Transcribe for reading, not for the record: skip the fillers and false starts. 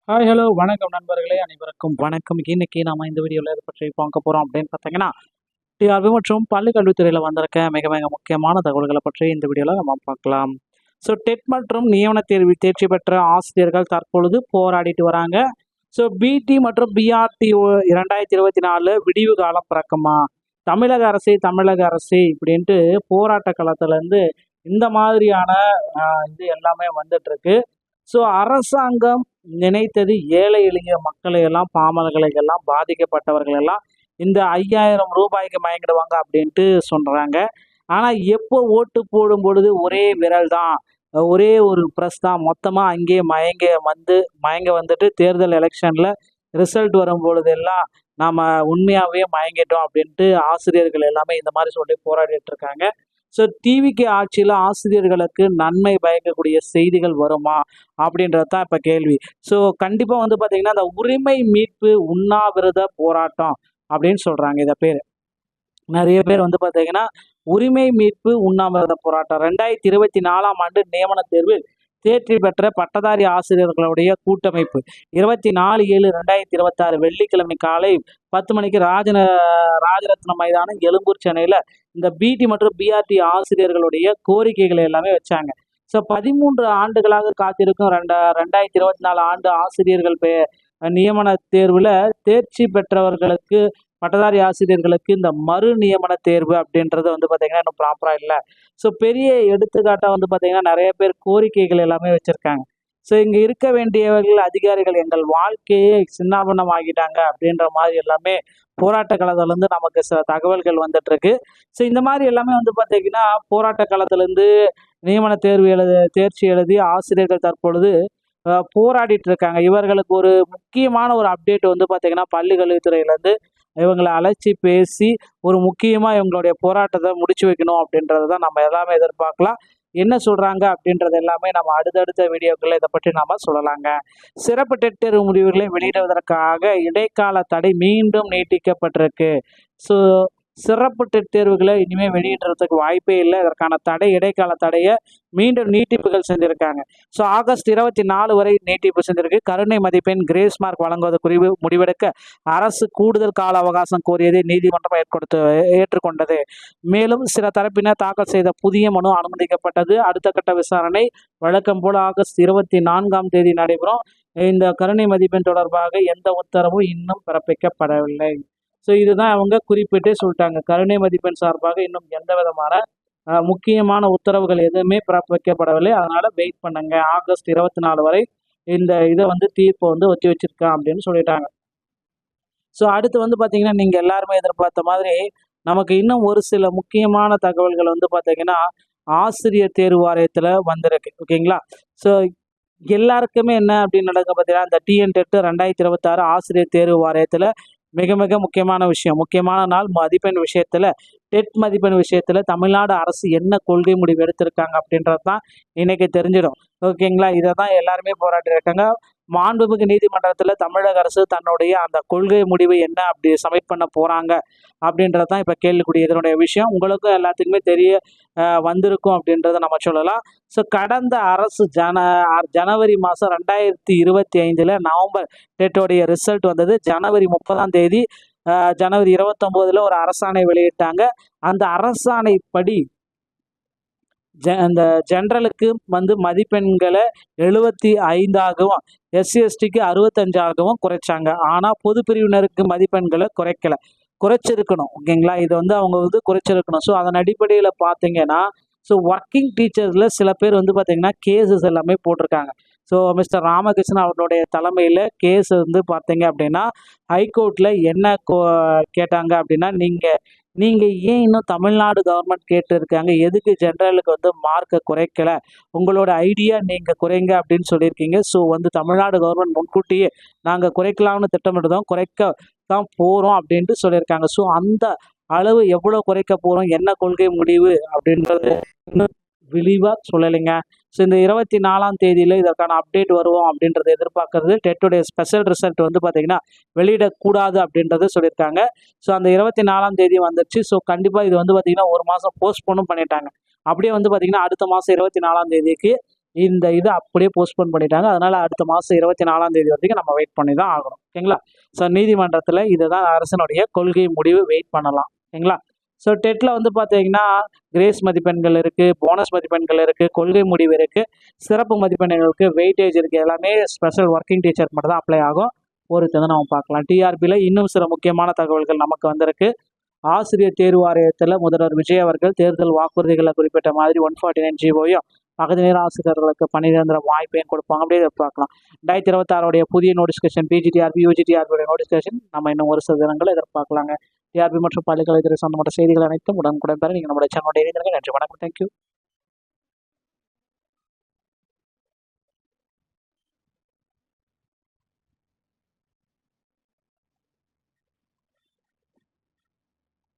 Hi hello வணக்கம் நண்பர்களே, அனைவருக்கும் வணக்கம். இன்னைக்கு நாம இந்த வீடியோவில் இதை பற்றி பார்க்க போகிறோம் அப்படின்னு பார்த்தீங்கன்னா, டிஆர்பி மற்றும் பள்ளி கல்வித்துறையில் வந்திருக்க மிக மிக முக்கியமான தகவல்களை பற்றி இந்த வீடியோவில் நம்ம பார்க்கலாம். ஸோ டெட் மற்றும் நியமன தேர்வில் தேர்ச்சி பெற்ற ஆசிரியர்கள் தற்பொழுது போராடிட்டு வராங்க. ஸோ பிடி மற்றும் பிஆர்டி 2024 விடிவு காலம் பிறக்குமா, தமிழக அரசே இப்படின்ட்டு போராட்ட களத்துலேருந்து இந்த மாதிரியான இது எல்லாமே வந்துட்டு இருக்கு. ஸோ அரசாங்கம் நினைத்தது ஏழை எளிய மக்களை எல்லாம், பாமரர்களை எல்லாம், பாதிக்கப்பட்டவர்கள் எல்லாம் இந்த 5000 ரூபாய்க்கு மயங்கிடுவாங்க அப்படின்ட்டு சொல்றாங்க. ஆனா எப்போ ஓட்டு போடும் பொழுது ஒரே விரல் தான், ஒரே ஒரு ப்ரெஸ் தான் மொத்தமாக அங்கேயே மயங்க வந்துட்டு தேர்தல் எலெக்ஷன்ல ரிசல்ட் வரும் பொழுது எல்லாம் நாம உண்மையாகவே மயங்கிட்டோம் அப்படின்ட்டு ஆசிரியர்கள் எல்லாமே இந்த மாதிரி சொல்லி போராடிட்டு இருக்காங்க. ஸோ டிவிக்கு ஆட்சியில் ஆசிரியர்களுக்கு நன்மை பயக்கக்கூடிய செய்திகள் வருமா அப்படின்றது தான் இப்போ கேள்வி. ஸோ கண்டிப்பாக வந்து பார்த்தீங்கன்னா இந்த உரிமை மீட்பு உண்ணாவிரத போராட்டம் அப்படின்னு சொல்கிறாங்க. இதை பேர் நிறைய பேர் வந்து பார்த்தீங்கன்னா உரிமை மீட்பு உண்ணாவிரத போராட்டம் 2024ஆம் ஆண்டு நியமன தேர்வில் தேர்ச்சி பெற்ற பட்டதாரி ஆசிரியர்களுடைய கூட்டமைப்பு 24/7/2026 வெள்ளிக்கிழமை காலை 10 மணிக்கு ராஜரத்ன மைதானம் எழும்பூர் சென்னையில் இந்த பிடி மற்றும் பிஆர்டி ஆசிரியர்களுடைய கோரிக்கைகளை எல்லாமே வச்சாங்க. ஸோ 13 ஆண்டுகளாக காத்திருக்கும் 2024 ஆண்டு ஆசிரியர்கள் நியமன தேர்வில் தேர்ச்சி பெற்றவர்களுக்கு, பட்டதாரி ஆசிரியர்களுக்கு இந்த மறு நியமன தேர்வு அப்படின்றது வந்து பார்த்தீங்கன்னா இன்னும் ப்ராப்பராக இல்லை. ஸோ பெரிய எடுத்துக்காட்டாக வந்து பார்த்தீங்கன்னா நிறைய பேர் கோரிக்கைகள் எல்லாமே வச்சுருக்காங்க. ஸோ இங்கே இருக்க வேண்டியவர்கள் அதிகாரிகள் எங்கள் வாழ்க்கையே சின்னாபண்ணம் ஆகிட்டாங்க அப்படின்ற மாதிரி எல்லாமே போராட்ட களத்துலேருந்து நமக்கு சில தகவல்கள் வந்துட்டு இருக்கு. ஸோ இந்த மாதிரி எல்லாமே வந்து பார்த்தீங்கன்னா போராட்ட களத்துலேருந்து நியமன தேர்ச்சி எழுதி ஆசிரியர்கள் தற்பொழுது போராடிட்டு இருக்காங்க. இவர்களுக்கு ஒரு முக்கியமான ஒரு அப்டேட் வந்து பார்த்தீங்கன்னா பள்ளி கல்வித்துறையிலேருந்து இவங்களை அழைச்சி பேசி ஒரு முக்கியமாக இவங்களுடைய போராட்டத்தை முடிச்சு வைக்கணும் அப்படின்றது தான் நம்ம எல்லாமே எதிர்பார்க்கலாம். என்ன சொல்கிறாங்க அப்படின்றது எல்லாமே நம்ம அடுத்தடுத்த வீடியோக்களில் இதை பற்றி நாம் சொல்லலாங்க. சிறப்பு டெட் தேர்வு முடிவுகளை வெளியிடுவதற்காக இடைக்கால தடை மீண்டும் நீட்டிக்கப்பட்டிருக்கு. ஸோ சிறப்பு டெட் தேர்வுகளை இனிமேல் வெளியிடுறதுக்கு வாய்ப்பே இல்லை. இதற்கான இடைக்கால தடையை மீண்டும் நீட்டிப்புகள் செஞ்சுருக்காங்க. ஸோ ஆகஸ்ட் 24 வரை நீட்டிப்பு செஞ்சிருக்கு. கருணை மதிப்பெண் கிரேஸ் மார்க் வழங்குவது முடிவெடுக்க அரசு கூடுதல் கால அவகாசம் கோரியதை நீதிமன்றம் ஏற்றுக்கொண்டது. மேலும் சில தரப்பினர் தாக்கல் செய்த புதிய மனு அனுமதிக்கப்பட்டது. அடுத்த கட்ட விசாரணை வழக்கம் போல ஆகஸ்ட் 24ஆம் தேதி நடைபெறும். இந்த கருணை மதிப்பெண் தொடர்பாக எந்த உத்தரவும் இன்னும் பிறப்பிக்கப்படவில்லை. ஸோ இதுதான் அவங்க குறிப்பிட்டே சொல்லிட்டாங்க. கருணை மதிப்பெண் சார்பாக இன்னும் எந்த விதமான முக்கியமான உத்தரவுகள் எதுவுமே பிறப்பிக்கப்படவில்லை. அதனால வெயிட் பண்ணுங்க, ஆகஸ்ட் 24 வரை இந்த இதை வந்து தீர்ப்பை வந்து ஒத்தி வச்சிருக்கேன் அப்படின்னு சொல்லிட்டாங்க. ஸோ அடுத்து வந்து பார்த்தீங்கன்னா நீங்கள் எல்லாருமே எதிர்பார்த்த மாதிரி நமக்கு இன்னும் ஒரு சில முக்கியமான தகவல்கள் வந்து பார்த்தீங்கன்னா ஆசிரியர் தேர்வு வாரியத்தில் வந்திருக்கு. ஓகேங்களா? ஸோ எல்லாருக்குமே என்ன அப்படின்னு நடக்க பார்த்தீங்கன்னா இந்த டிஎன் டெட் 2026 ஆசிரியர் தேர்வு வாரியத்தில் மிக மிக முக்கியமான விஷயம், முக்கியமான நாள். மதிப்பெண் விஷயத்தில், டெட் மதிப்பெண் விஷயத்தில் தமிழ்நாடு அரசு என்ன கொள்கை முடிவு எடுத்திருக்காங்க அப்படின்றது தான் இன்னைக்கு தெரிஞ்சிடும். ஓகேங்களா? இதை தான் எல்லாருமே போராட்டி இருக்காங்க. மாண்புமிகு நீதிமன்றத்தில் தமிழக அரசு தன்னுடைய அந்த கொள்கை முடிவு என்ன அப்படி சப்மிட் பண்ண போகிறாங்க அப்படின்றது தான் இப்போ கேள்விக்கூடிய இதனுடைய விஷயம். உங்களுக்கும் எல்லாத்துக்குமே வந்திருக்கும் அப்படின்றத நம்ம சொல்லலாம். ஸோ கடந்த அரசு ஜனவரி மாதம் 2025 நவம்பர் டெட்டோடைய ரிசல்ட் வந்தது. ஜனவரி 30ஆம் தேதி ஜனவரி 29 ஒரு அரசாணை வெளியிட்டாங்க. அந்த அரசாணைப்படி அந்த ஜென்ரலுக்கு வந்து மதிப்பெண்களை 75ஆகவும் எஸ்சி/எஸ்டிக்கு 65ஆகவும் குறைச்சாங்க. ஆனால் பொது பிரிவினருக்கு மதிப்பெண்களை குறைச்சிருக்கணும். ஓகேங்களா? இது வந்து அவங்க வந்து குறைச்சிருக்கணும். ஸோ அதன் அடிப்படையில் பார்த்தீங்கன்னா ஸோ ஒர்க்கிங் டீச்சர்ஸில் சில பேர் வந்து பார்த்தீங்கன்னா கேசஸ் எல்லாமே போட்டிருக்காங்க. ஸோ மிஸ்டர் ராமகிருஷ்ணன் அவர்களுடைய தலைமையில் கேஸ் வந்து பார்த்தீங்க அப்படின்னா ஹைகோர்ட்டில் என்ன கேட்டாங்க அப்படின்னா நீங்கள் ஏன் இன்னும் தமிழ்நாடு கவர்மெண்ட் கேட்டுருக்காங்க, எதுக்கு ஜென்ரலுக்கு வந்து மார்க்கை குறைக்கலை, உங்களோட ஐடியா நீங்கள் குறைங்க அப்படின்னு சொல்லியிருக்கீங்க. ஸோ வந்து தமிழ்நாடு கவர்மெண்ட் முன்கூட்டியே நாங்கள் குறைக்கலாம்னு திட்டமிட்டுதான் குறைக்க தான் போகிறோம் அப்படின்ட்டு சொல்லியிருக்காங்க. ஸோ அந்த அளவு எவ்வளோ குறைக்க போகிறோம், என்ன கொள்கை முடிவு அப்படின்றது இன்னும் விரிவாக சொல்லலைங்க. ஸோ இந்த 24ஆம் தேதியில் இதற்கான அப்டேட் வருவோம் அப்படின்றத எதிர்பார்க்கறது. டெட்டுடைய ஸ்பெஷல் ரிசல்ட் வந்து பார்த்தீங்கன்னா வெளியிடக்கூடாது அப்படின்றது சொல்லியிருக்காங்க. ஸோ அந்த 24ஆம் தேதி வந்துடுச்சு. ஸோ கண்டிப்பாக இது வந்து பார்த்தீங்கன்னா ஒரு மாதம் போஸ்ட்போனும் பண்ணிட்டாங்க. அப்படியே வந்து பார்த்தீங்கன்னா அடுத்த மாதம் 24ஆம் தேதிக்கு இந்த இது அப்படியே போஸ்ட்போன் பண்ணிட்டாங்க. அதனால அடுத்த மாதம் 24ஆம் தேதி வரைக்கும் நம்ம வெயிட் பண்ணி தான் ஆகணும். ஓகேங்களா? ஸோ நீதிமன்றத்தில் இதுதான் அரசினுடைய கொள்கை முடிவு, வெயிட் பண்ணலாம். ஓகேங்களா? ஸோ டெட்டில் வந்து பார்த்தீங்கன்னா கிரேஸ் மதிப்பெண்கள் இருக்குது, போனஸ் மதிப்பெண்கள் இருக்குது, கொள்கை முடிவு இருக்குது, சிறப்பு மதிப்பெண்களுக்கு வெயிட்டேஜ் இருக்குது. எல்லாமே ஸ்பெஷல் ஒர்க்கிங் டீச்சருக்கு மட்டும் தான் அப்ளை ஆகும். பொறுத்து நம்ம பார்க்கலாம். டிஆர்பியில் இன்னும் சில முக்கியமான தகவல்கள் நமக்கு வந்திருக்கு. ஆசிரியர் தேர்வு வாரியத்தில் முதல்வர் விஜய் அவர்கள் தேர்தல் வாக்குறுதிகளை குறிப்பிட்ட மாதிரி 149 ஜிஓயும் பகுதி நேர ஆசிரியர்களுக்கு பணி நிரந்தர வாய்ப்பையும் கொடுப்பாங்க. அப்படியே எதிர்பார்க்கலாம். 2026 புதிய நோட்டிஃபிகேஷன் பிஜிடிஆர்பி யூஜிடிஆர்பியோட நோட்டிஃபிகேஷன் நம்ம இன்னும் ஒரு சில தினங்களை எதிர்பார்க்கலாங்க. டிஆர்பி மற்றும் பள்ளிக்கல்வித்துறை சம்பந்தப்பட்ட செய்திகள் அனைத்தும் உடனுக்குடன் பெற நீங்கள் நம்மளுடைய சேனலுடைய இணைந்திருங்கள். நன்றி, வணக்கம், தேங்க்யூ.